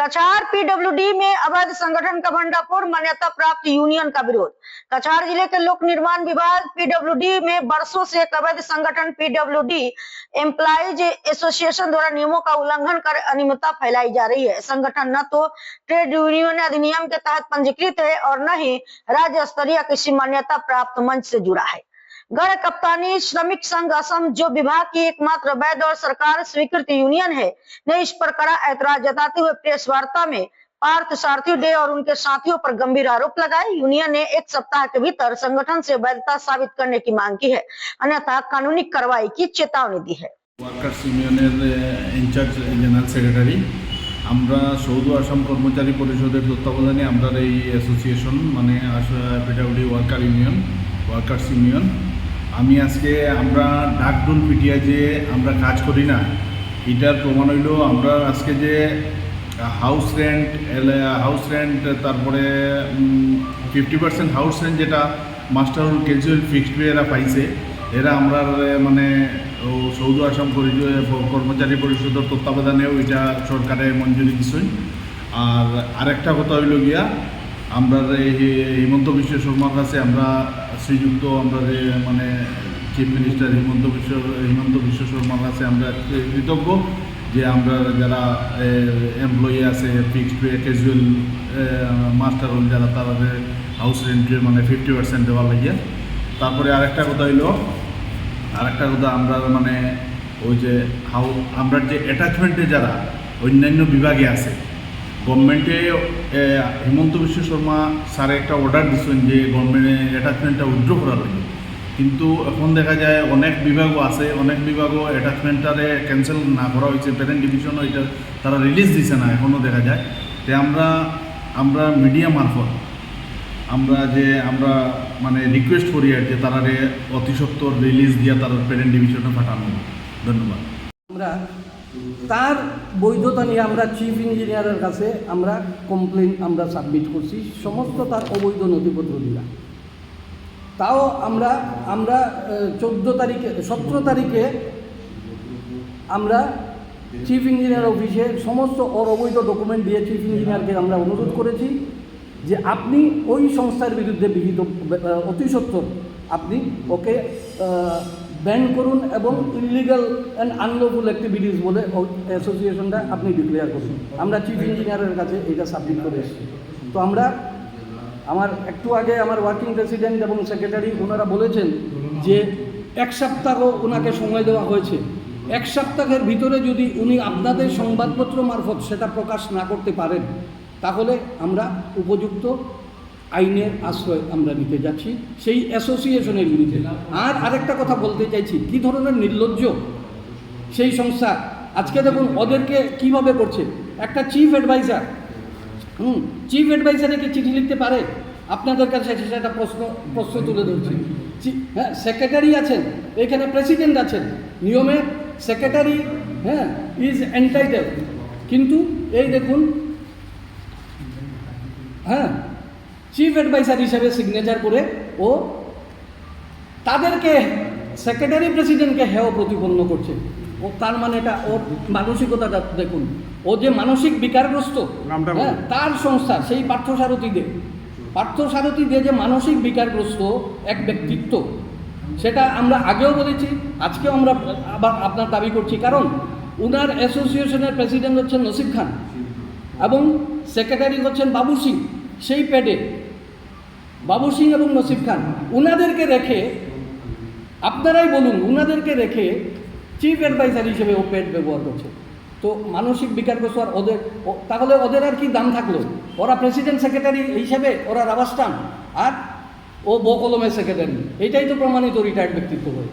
कछार पीडब्ल्यूडी में अवैध संगठन का भंडाफोड़, मान्यता प्राप्त यूनियन का विरोध। कछार जिले के लोक निर्माण विभाग पीडब्ल्यूडी में बरसों से एक अवैध संगठन पीडब्ल्यूडी एम्प्लॉइज एसोसिएशन द्वारा नियमों का उल्लंघन कर अनियमितता फैलाई जा रही है। संगठन न तो ट्रेड यूनियन अधिनियम के तहत पंजीकृत है और न ही राज्य स्तरीय किसी मान्यता प्राप्त मंच से जुड़ा है। गढ़ कप्तानी श्रमिक संघ असम, जो विभाग की एकमात्र वैध और सरकार स्वीकृत यूनियन है, ने इस पर कड़ा ऐतराज जताते हुए प्रेस वार्ता में पार्थ सारथी डे और उनके साथियों पर गंभीर आरोप लगाए। यूनियन ने एक सप्ताह के भीतर संगठन से वैधता साबित करने की मांग की है, अन्यथा कानूनी कार्रवाई की चेतावनी दी है। वर्कर्स यूनियনের ইনচার্জ জেনারেল সেক্রেটারি আমরা সৌদ আসাম কর্মচারী পরিষদের তত্ত্বাবধানে আমরা এই অ্যাসোসিয়েশন মানে PWD worker union workers union আমি আজকে আমরা ডাকডোল পিটিয়া যে আমরা কাজ করি না এটার প্রমাণ হইল আমরা আজকে যে হাউস রেন্ট তারপরে 50% হাউস রেন্ট যেটা মাস্টার ক্যাজুয়াল ফিক্সড পে এরা পাইছে এরা আমরা মানে সৌদ আসাম কর্মচারী পরিষদের তত্ত্বাবধানেও এটা সরকারে মঞ্জুরি দিচ্ছেন। আর আরেকটা কথা হইল গিয়া আমরা হিমন্ত বিশ্ব শর্মার কাছে আমরা শ্রীযুক্ত আমরা মানে চিফ মিনিস্টার হিমন্ত বিশ্ব শর্মার কাছে আমরা কৃতজ্ঞ যে আমরা যারা এমপ্লয়ি আছে fixed pay casual master role যারা তারা হাউস রেন্টে মানে 50% দেওয়ার লাগিয়া। তারপরে আরেকটা কথা আমরা মানে ওই যে আমরা যে অ্যাটাচমেন্টে যারা অন্যান্য বিভাগে আছে গভর্নমেন্টে হিমন্ত বিশ্ব শর্মা স্যারে একটা অর্ডার দিচ্ছেন যে গভর্নমেন্টে অ্যাটাচমেন্টটা উইথড্র করার লাগে, কিন্তু এখন দেখা যায় অনেক বিভাগও আছে, অনেক বিভাগও অ্যাটাচমেন্টটারে ক্যান্সেল না করা হয়েছে, প্যারেন্ট ডিভিশনও এটা তারা রিলিজ দিছে না এখনও দেখা যায়। তো আমরা মিডিয়া মারফত আমরা মানে রিকোয়েস্ট করি আর যে তারা অতি সত্বর রিলিজ দিয়ে তারা প্যারেন্ট ডিভিশনে পাঠানো। ধন্যবাদ। আমরা তার বৈধতা নিয়ে আমরা চিফ ইঞ্জিনিয়ারের কাছে আমরা কমপ্লেন আমরা সাবমিট করছি, সমস্ত তার অবৈধ নথিপত্র দিলাম। তাও আমরা 17 তারিখে আমরা চিফ ইঞ্জিনিয়ার অফিসে সমস্ত অবৈধ ডকুমেন্ট দিয়ে চিফ ইঞ্জিনিয়ারকে আমরা অনুরোধ করেছি যে আপনি ওই সংস্থার বিরুদ্ধে বিহিত অতি সত্বর আপনি ওকে ব্যান করুন এবং ইলিগাল অ্যান্ড আনলফুল অ্যাক্টিভিটিস বলে অ্যাসোসিয়েশনটা আপনি ডিক্লেয়ার করুন। আমরা চিফ ইঞ্জিনিয়ারের কাছে এটা সাবমিট করে এসেছি। তো আমার একটু আগে আমার ওয়ার্কিং প্রেসিডেন্ট এবং সেক্রেটারি ওনারা বলেছেন যে 1 সপ্তাহ ওনাকে সময় দেওয়া হয়েছে। 1 সপ্তাহের ভিতরে যদি উনি আপনাদের সংবাদপত্র মারফত সেটা প্রকাশ না করতে পারেন তাহলে আমরা উপযুক্ত আইনের আশ্রয় আমরা নিতে যাচ্ছি সেই অ্যাসোসিয়েশনের বিরুদ্ধে। আর আরেকটা কথা বলতে চাইছি, কী ধরনের নির্লজ্জ সেই সংস্থা। আজকে দেখুন ওদেরকে কিভাবে করছে। একটা চিফ অ্যাডভাইজারে কি চিঠি লিখতে পারে? আপনাদের কাছে সেটা প্রশ্ন তুলে ধরছি। হ্যাঁ, সেক্রেটারি আছেন, এখানে প্রেসিডেন্ট আছেন, নিয়মে সেক্রেটারি ইজ এন্টাইটেল, কিন্তু এই দেখুন চিফ অ্যাডভাইজার হিসেবে সিগনেচার করে ও তাদেরকে সেক্রেটারি প্রেসিডেন্টকে হেয় প্রতিপন্ন করছে। ও তার মানে এটা ওর মানসিকতাটা দেখুন। ও যে মানসিক বিকারগ্রস্ত, তার সংস্থা সেই পার্থসারথী দে যে মানসিক বিকারগ্রস্ত এক ব্যক্তিত্ব, সেটা আমরা আগেও বলেছি, আজকেও আমরা আবার আপনার দাবি করছি। কারণ উনার অ্যাসোসিয়েশনের প্রেসিডেন্ট হচ্ছেন নসিব খান এবং সেক্রেটারি হচ্ছেন বাবু সিং। সেই প্যাডে বাবু সিং এবং নসিব খান উনাদেরকে রেখে, আপনারাই বলুন, উনাদেরকে রেখে চিফ অ্যাডভাইজার হিসেবে ও প্যাড ব্যবহার করছে। তো মানসিক বিকারগ্রস্ত আর তাহলে ওদের আর কি দাম থাকলো? ওরা প্রেসিডেন্ট সেক্রেটারি হিসেবে ওরা রাবার স্টাম্প আর ও বকলমের সেক্রেটারি, এইটাই তো প্রমাণিত রিটায়ার্ড ব্যক্তিত্ব হয়।